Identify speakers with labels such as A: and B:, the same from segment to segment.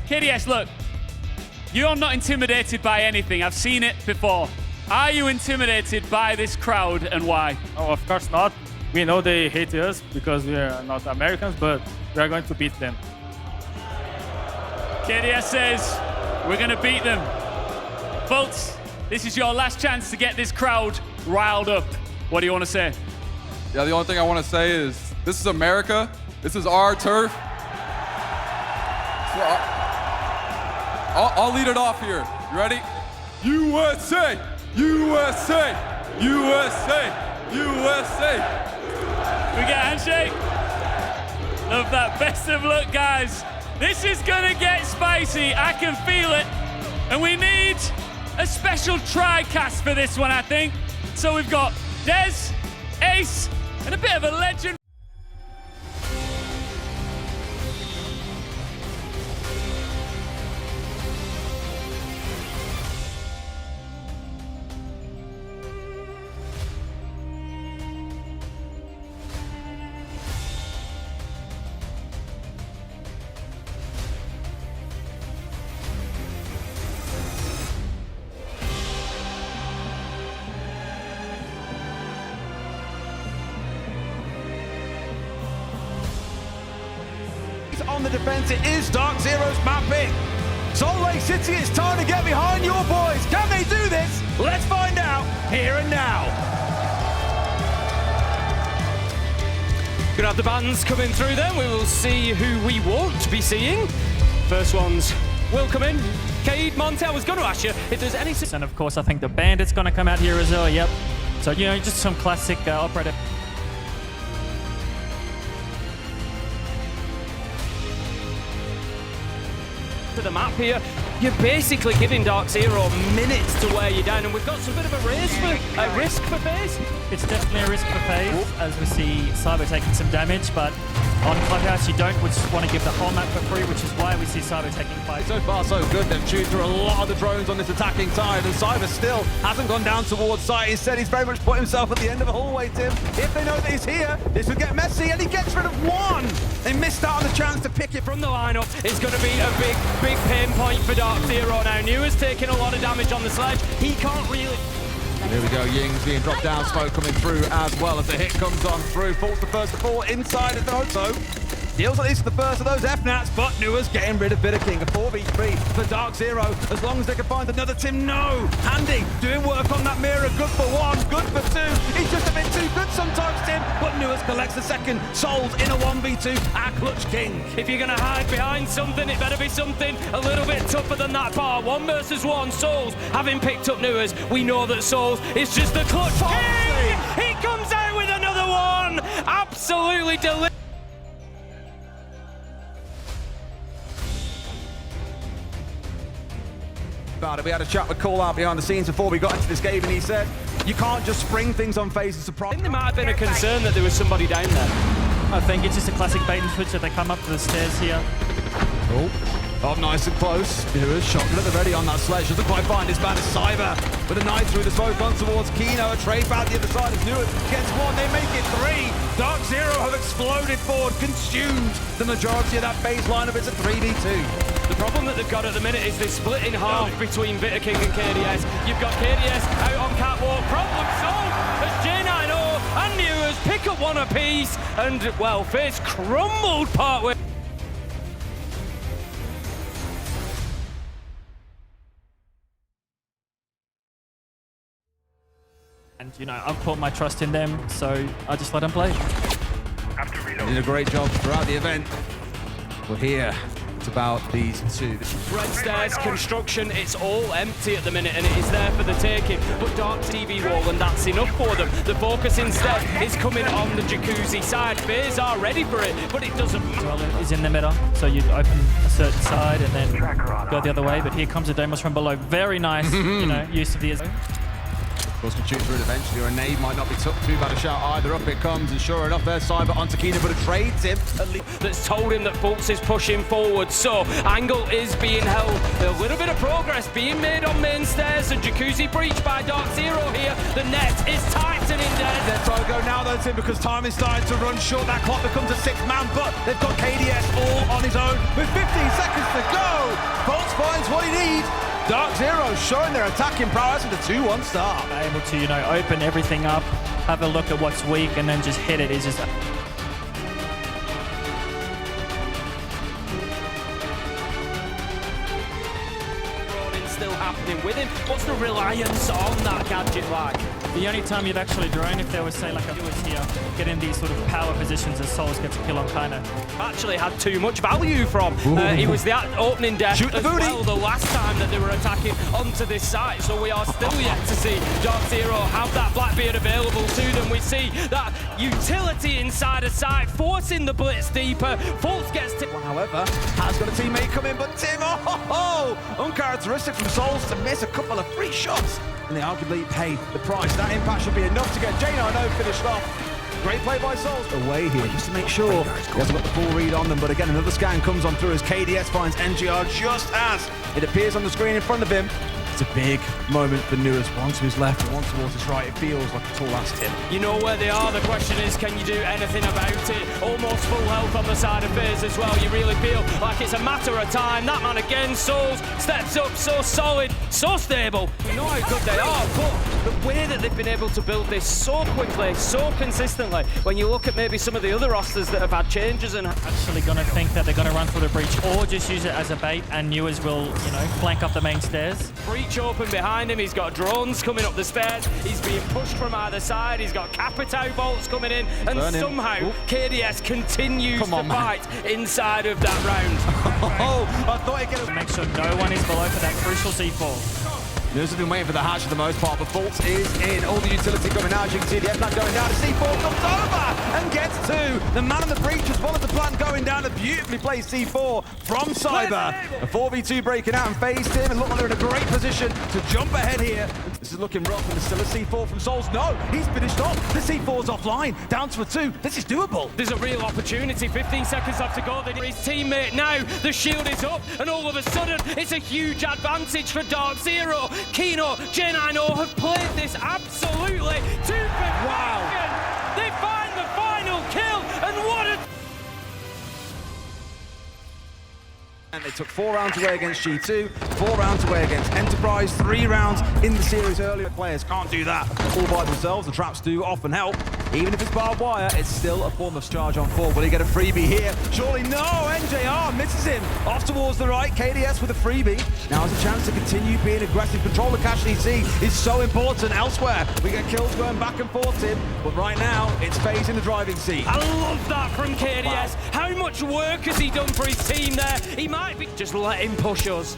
A: KDS, look, you're not intimidated by anything. I've seen it before. Are you intimidated by this crowd and why?
B: Oh, of course not. We know they hate us because we are not Americans, but we are going to beat them.
A: KDS says, we're going to beat them. Folks, this is your last chance to get this crowd riled up. What do you want to say?
C: Yeah, the only thing I want to say is this is America. This is our turf. So I'll lead it off here. You ready? USA! USA! USA! USA!
A: We get a handshake. Love that. Best of luck, guys. This is gonna get spicy. I can feel it. And we need a special tri-cast for this one, I think. So we've got Dez, Ace, and a bit of a legend.
D: On the defense, it is Dark Zero's mapping. Salt Lake City, it's time to get behind your boys. Can they do this? Let's find out here and now.
E: Gonna have the bands coming through then. We will see who we won't be seeing. First ones will come in. Cade, Monte, I was going to ask you if there's any...
F: And of course, I think the Bandit's going to come out here as well, yep. So, you know, just some classic operator.
E: To the map here, you're basically giving Dark Zero minutes to wear you down, and we've got some bit of a risk for Faze.
F: It's definitely a risk for Faze, as we see Cyber taking some damage, but on Clubhouse you don't just want to give the whole map for free, which is why we see Cyber taking fight.
D: So far so good, they've chewed through a lot of the drones on this attacking side, and Cyber still hasn't gone down towards site. Instead he's very much put himself at the end of a hallway, Tim. If they know that he's here, this would get messy, and he gets rid of one! They missed out on the chance to pick it
E: From the lineup, it's going to be a big pain point for Dark Zero now. Nua's taking a lot of damage on the sledge. He can't really...
D: Here we go, Ying's being dropped down, smoke coming through as well as the hit comes on through. Falls the first to fall inside of the Hoto. Deals at least the first of those F-Nats, but Nua's getting rid of Bitterking. A 4v3 for Dark Zero, as long as they can find another Tim. No! Handy, doing work on that mirror. Good for one, good for two. He's just a bit too good sometimes, Tim, but Nua's collects the second. Souls in a 1v2, our Clutch King.
E: If you're going to hide behind something, it better be something a little bit tougher than that bar. 1 versus 1, Souls having picked up Nua's. We know that Souls is just the Clutch King! He comes out with another one! Absolutely delicious.
D: About it. We had a chat with Call Out behind the scenes before we got into this game, and he said, you can't just spring things on Faze and surprise.
E: I think there might have been a concern that there was somebody down there.
F: I think it's just a classic bait and switch that they come up to the stairs here.
D: Oh, nice and close. Nua's shotgun at the ready on that sledge. Doesn't quite find his man is Cyber with a knife through the smoke on towards Kino. A trade back the other side of Nua's gets one. They make it 3. Dark Zero have exploded forward, consumed the majority of that baseline of it's a 3v2.
E: The problem that they've got at the minute is they're split in half between Bitterking and KDS. You've got KDS out on catwalk. Problem solved as J90 and Nua's pick up one apiece. And, well, Faze crumbled partway.
F: And, you know, I've put my trust in them, so I just let them play.
D: They did a great job throughout the event. Well, here, it's about these two.
E: Red Stairs construction, it's all empty at the minute, and it is there for the taking. But Dark TV wall, and that's enough for them. The focus instead is coming on the Jacuzzi side. Faze are ready for it, but it doesn't matter.
F: Well, is in the middle, so you open a certain side and then go the other way. But here comes a Demos from below. Very nice, you know, use of the...
D: course, can shoot through it eventually, or a nade might not be too bad a shot either. Up it comes, and sure enough, there's Cyber onto Keenan, but it trades him.
E: That's told him that Fultz is pushing forward, so Angle is being held. A little bit of progress being made on main stairs, and Jacuzzi breached by Dark Zero here. The net is tightening down.
D: They're trying to go now though, Tim, because time is starting to run short. That clock becomes a 6-man, but they've got KDS all on his own with 15 seconds to go. Fultz finds what he needs. Dark Zero showing their attacking prowess with a 2-1 start.
F: Able to, open everything up, have a look at what's weak, and then just hit it. It's just
E: still happening with him. What's the reliance on that gadget like?
F: the only time you'd actually drone if there was, say, like a was here, get in these sort of power positions as Souls gets a kill on Kaina.
E: Actually had too much value from. He was the opening death as well the last time that they were attacking onto this site. So we are still yet to see Dark Zero have that Blackbeard available to them. We see that utility inside a site, forcing the blitz deeper. Fultz gets to...
D: However, has got a teammate come in, but Tim, uncharacteristic from Souls to miss a couple of free shots. And they arguably pay the price. That impact should be enough to get J9 finished off. Great play by Souls away here, just to make sure he hasn't got the full read on them. But again, another scan comes on through as KDS finds NGR just as it appears on the screen in front of him. It's a big moment for Nuas. One to his left and one towards his right. It feels like a tall ass Tim.
E: You know where they are. The question is, can you do anything about it? Almost full health on the side of Faze as well. You really feel like it's a matter of time. That man again, Souls, steps up, so solid, so stable. We know how good they are, but the way that they've been able to build this so quickly, so consistently, when you look at maybe some of the other rosters that have had changes and...
F: Actually going to think that they're going to run for the breach or just use it as a bait, and Nuas will, you know, flank up the main stairs.
E: Breach open behind him, he's got drones coming up the stairs, he's being pushed from either side, he's got Capitao bolts coming in, and somehow KDS continues to fight inside of that round.
D: I thought he'd get a...
F: Make sure no one is below for that crucial C4.
D: Nuas has been waiting for the hatch for the most part, but Fultz is in. All the utility coming out, as you can see the F-Nat going down, the C4 comes over and gets two. The man on the breach as well as the plan going down, a beautifully played C4 from Cyber. A 4v2 breaking out and Faze him, and look like they're in a great position to jump ahead here. This is looking rough, and there's still a C4 from Souls. No, he's finished off. The C4's offline, down to a 2. This is doable.
E: There's a real opportunity, 15 seconds left to go. Then his teammate now, the shield is up, and all of a sudden, it's a huge advantage for Dark Zero. Kino, J9 have played this absolutely to perfection. Wow. They find the final kill, and what a...
D: And they took 4 rounds away against G2, 4 rounds away against Enterprise, 3 rounds in the series earlier. Players can't do that all by themselves. The traps do often help. Even if it's barbed wire, it's still a form of charge on 4. Will he get a freebie here? Surely no! NJR misses him. Off towards the right, KDS with a freebie. Now has a chance to continue being aggressive. Control the cash DC is so important elsewhere. We get kills going back and forth, Tim. But right now, it's Faze in the driving seat.
E: I love that from KDS. Wow. How much work has he done for his team there? He might be... Just let him push us.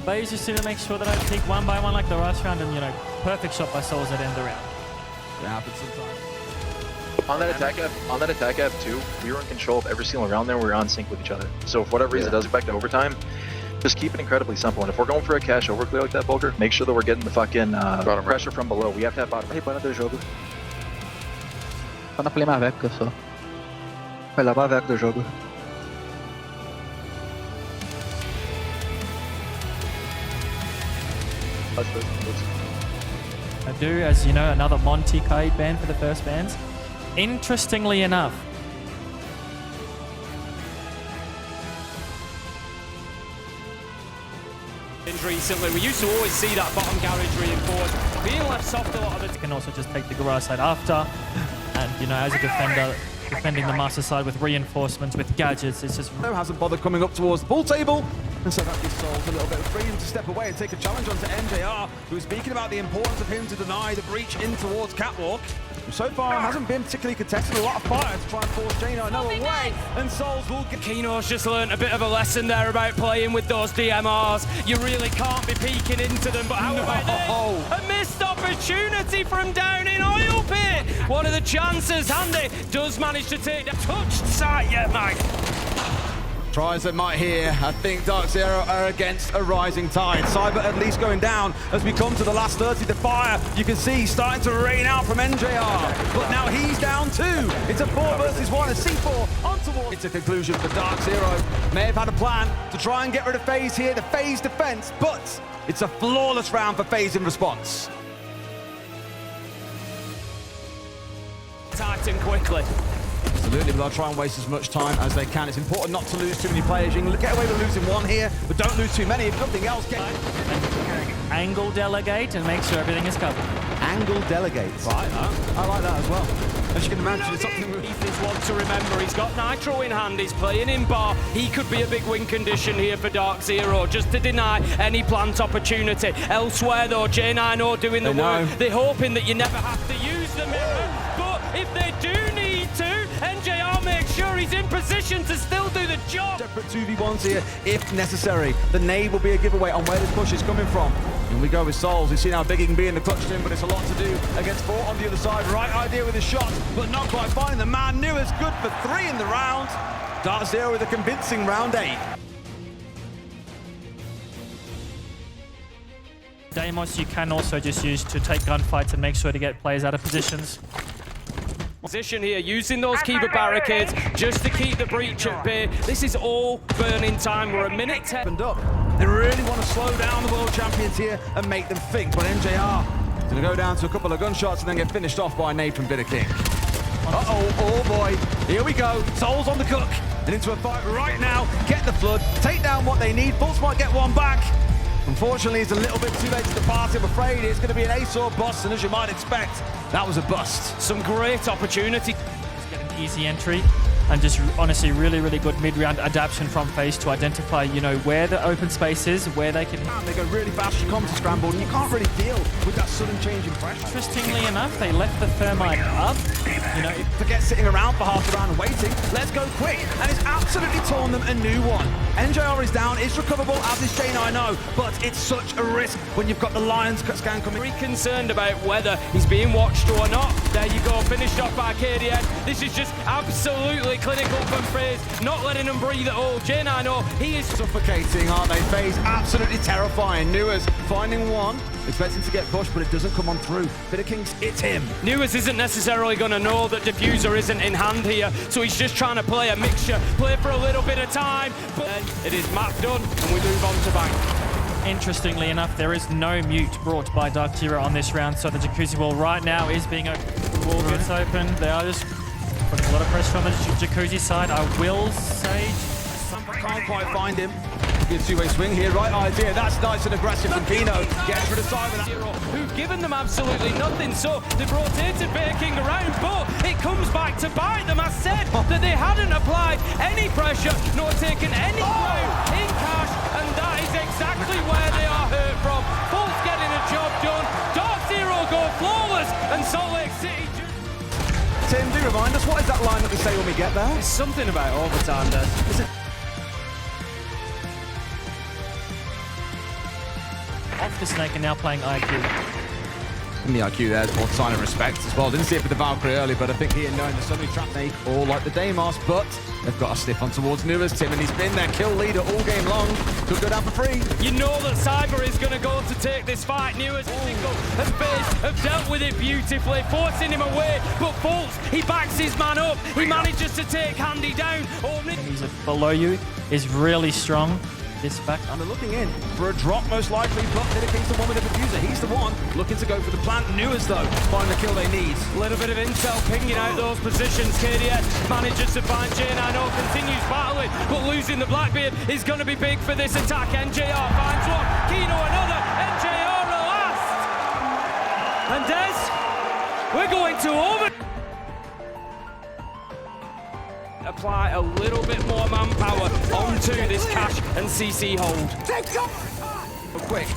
F: Faze just need to make sure that I take one by one like the last round, and, you know, perfect shot by Souls at the end of the round.
D: It happens sometimes.
G: On that attack app too, we were in control of every single round there. We were on sync with each other. So if for whatever reason it does go back to overtime, just keep it incredibly simple. And if we're going for a cash overclear like that, Bulker, make sure that we're getting the fucking pressure from below. We have to have bottom. Hey, para do jogo.
H: Só na play Maveca só. Vai lá, Maveca do jogo.
F: I do, as you know, another Monty Kaid ban for the first bans. Interestingly enough,
E: recently, we used to always see that bottom garage reinforced. Being left soft a lot of it.
F: You can also just take the garage side after, and, you know, as a defender, defending the master side with reinforcements, with gadgets, it's just...
D: Hasn't bothered coming up towards the pool table, and so that gives Souls a little bit of freedom to step away and take a challenge onto NJR, who is speaking about the importance of him to deny the breach in towards Catwalk. So far, hasn't been particularly contested. A lot of fire to try and force J9 away, and Souls will get...
E: Kino's just learned a bit of a lesson there about playing with those DMRs. You really can't be peeking into them, but how about this? A missed opportunity from down in Oil Pit. What are the chances? Handy does manage to take the touched site yet, Mike.
D: Tries that might here. I think Dark Zero are against a rising tide. Cyber at least going down as we come to the last 30. The fire, you can see, starting to rain out from NJR. But now he's down too. It's a 4 versus 1, a C4 on towards. It's a conclusion for Dark Zero. May have had a plan to try and get rid of Faze here, the Faze defense, but it's a flawless round for Faze in response.
E: Titan quickly.
D: Absolutely, but they'll try and waste as much time as they can. It's important not to lose too many players. You can get away with losing one here, but don't lose too many. If nothing else, get...
F: Angle delegate and make sure everything is covered.
D: Angle delegate. Right, I like that as well. As you can imagine, it's something...
E: Keith is one to remember. He's got Nitro in hand. He's playing in bar. He could be a big win condition here for Dark Zero, just to deny any plant opportunity. Elsewhere, though, J9O doing the work. They're hoping that you never have to use the mirror, but if they do need to, NJR makes sure he's in position to still do the job.
D: Separate 2v1s here, if necessary. The nade will be a giveaway on where this push is coming from. And we go with Souls. We've seen how big he can be in the clutch team, but it's a lot to do against 4 on the other side. Right idea with his shot, but not quite finding the man. New is good for 3 in the round. Dark Zero with a convincing round 8.
F: Deimos you can also just use to take gunfights and make sure to get players out of positions.
E: Position here, using those keeper barricades just to keep the breach at bay. This is all burning time. We're a minute 10.
D: Up. They really want to slow down the world champions here and make them think, but NJR is going to go down to a couple of gunshots and then get finished off by a nade from Bitter King. Uh-oh, oh boy, here we go. Souls on the cook and into a fight right now. Get the flood, take down what they need. Pulse might get one back. Unfortunately, it's a little bit too late to the party. I'm afraid it's going to be an ace or bust, and as you might expect, that was a bust.
E: Some great opportunity.
F: Just get an easy entry and just honestly really good mid-round adaptation from Faze to identify, you know, where the open space is, where they can...
D: They go really fast, you come to scramble, and you can't really deal with that sudden change in pressure.
F: Interestingly enough, they left the thermite up. You know,
D: forget sitting around for half the round and waiting. Let's go quick, and it's absolutely torn them a new one. NJR is down, it's recoverable, as is J9O, but it's such a risk when you've got the Lions scan coming.
E: Very concerned about whether he's being watched or not. There you go, finished off by KDS. This is just absolutely clinical from Faze, not letting him breathe at all. J9O, he is
D: suffocating, aren't they? Faze absolutely terrifying. Newers finding one, expecting to get pushed, but it doesn't come on through. Bitter Kings, it's him.
E: Newers isn't necessarily going to know that Diffuser isn't in hand here, so he's just trying to play a mixture, play for a little bit of time, but it is map done, and we move on to bank.
F: Interestingly enough, there is no mute brought by Dark Zero on this round, so the Jacuzzi wall right now is being open. The wall gets open. They are just putting a lot of pressure on the Jacuzzi side. I will say...
D: Can't quite find him. Good two-way swing here, right idea. That's nice and aggressive from Pino. Gets rid of Cyber.
E: Who've given them absolutely nothing, so they've rotated Bear King around, but it comes back to bite them. I said that they hadn't applied any pressure, nor taken any ground in cash, and that is exactly where they are hurt from. Fultz getting a job done, Dark Zero go flawless, and Salt Lake City...
D: Tim, do remind us, what is that line that we say when we get there?
E: There's something about overtime, Des. Is it?
F: Off the Snake and now playing IQ.
D: And the IQ there's more sign of respect as well. Didn't see it for the Valkyrie early, but I think he and knowing there's so many trap Snake, all like the Deimos, but they've got a stiff on towards Newers. Tim, and he's been their kill leader all game long. Could go down for free.
E: You know that Cyber is going to go to take this fight. Newers and Faze have dealt with it beautifully, forcing him away, but Fultz, he backs his man up. He manages to take Handy down.
F: He's below you, is really strong. This back.
D: And they're looking in for a drop, most likely, but Bitter King's the one with the diffuser. He's the one looking to go for the plant. Newers, though, find the kill they need.
E: A little bit of intel pinging out those positions. KDS manages to find J9O, continues battling, but losing the Blackbeard is going to be big for this attack. NJR finds one, Kino another, NJR the last. And Des, we're going to over... Apply a little bit more manpower onto this cash and CC hold.
D: Quick,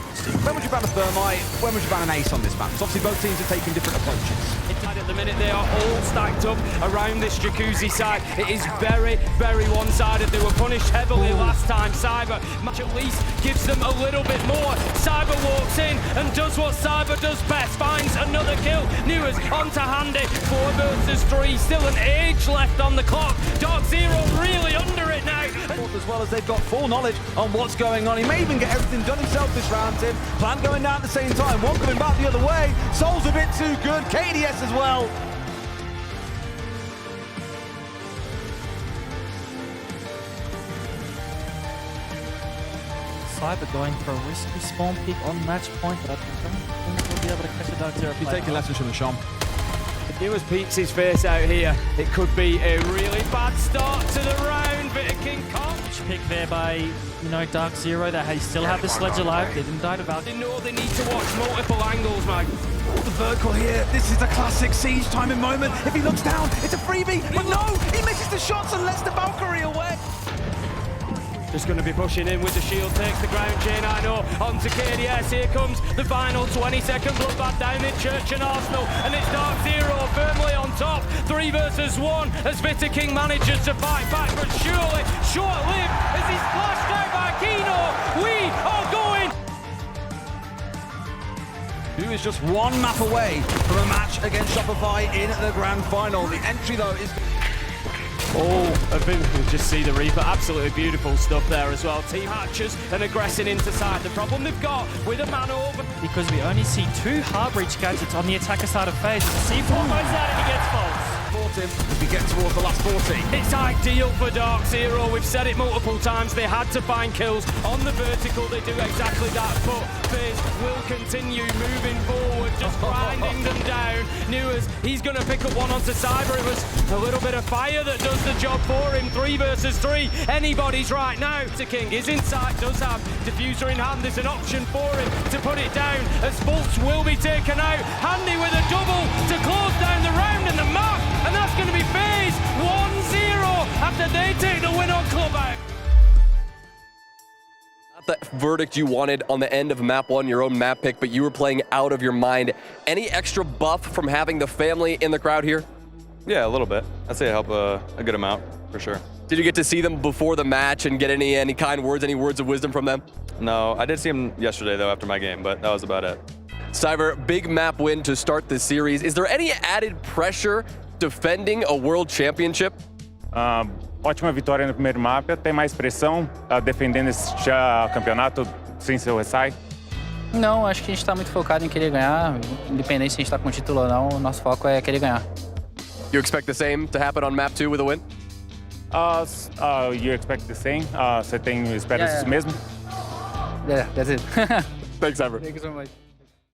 D: When would you ban a Thermite? When would you ban an Ace on this map? Because obviously both teams are taking different approaches.
E: At the minute, they are all stacked up around this Jacuzzi side. It is very, very one-sided. They were punished heavily last time. Cyber match at least gives them a little bit more. Cyber walks in and does what Cyber does best. Finds another kill. Newers onto Handy. 4 versus 3. Still an age left on the clock. Dark Zero really under it now.
D: As well as they've got full knowledge on what's going on. He may even get everything done himself this round, Tim. Plan going down at the same time. One coming back the other way. Soul's a bit too good. KDS as well.
F: Cyber going for a risky spawn pick on match point, but I don't think we'll be able to catch a Dark Zero.
D: He's taking lessons from the Sham.
E: If Newers peeks his face out here, it could be a really bad start to the round. Bit of King Kong.
F: Pick there by, you know, Dark Zero. That he still have the sledge alive. They didn't die to Valkyrie.
E: They know they need to watch multiple angles, man.
D: The vertical here. This is a classic siege timing moment. If he looks down, it's a freebie. But no, he misses the shots and lets the Valkyrie away.
E: Just going to be pushing in with the shield, takes the ground chain, I know, onto KDS. Here comes the final 20-second bloodbath down in Church and Arsenal, and it's Dark Zero firmly on top. 3 versus 1 as Vita King manages to fight back, but surely short-lived as he's flashed out by Kino. We are going.
D: Who is just one map away from a match against Shopify in the grand final. The entry though is.
E: Oh, I think we can just see the Reaper. Absolutely beautiful stuff there as well. Team hatches and aggressing into side. The problem they've got with a man over.
F: Because we only see 2 hard breach gadgets on the attacker side of Faze. C4 goes out and he gets false.
D: As we get towards the last 40.
E: It's ideal for Dark Zero. We've said it multiple times. They had to find kills on the vertical. They do exactly that. But Faze will continue moving forward, just grinding them down. Newers, he's going to pick up one onto Cyber. It was a little bit of fire that does the job for him. 3 versus 3. Anybody's right now. The King is inside, does have diffuser in hand. There's an option for him to put it down as Fultz will be taken out. Handy with a double to close down the round and the map. And that's going to be Faze 1-0 after they take the win on Clubhouse.
I: Not the verdict you wanted on the end of map 1, your own map pick, but you were playing out of your mind. Any extra buff from having the family in the crowd here?
J: Yeah, a little bit. I'd say it helped a good amount, for sure.
I: Did you get to see them before the match and get any kind words, any words of wisdom from them?
J: No, I did see them yesterday, though, after my game, but that was about it.
I: Cyber, big map win to start the series. Is there any added pressure defending a world championship?
B: Ótima vitória no primeiro mapa, tem mais pressão defendendo esse campeonato sem seu ressai?
H: Não, acho que a gente está muito focado em querer ganhar, independente se a gente está com título ou não, o nosso foco é querer ganhar.
I: You expect the same to happen on map 2 with a win?
B: You expect the same? Você espera isso mesmo?
H: Yeah, that's it.
I: Thanks, Cyber.
H: Thank you so much.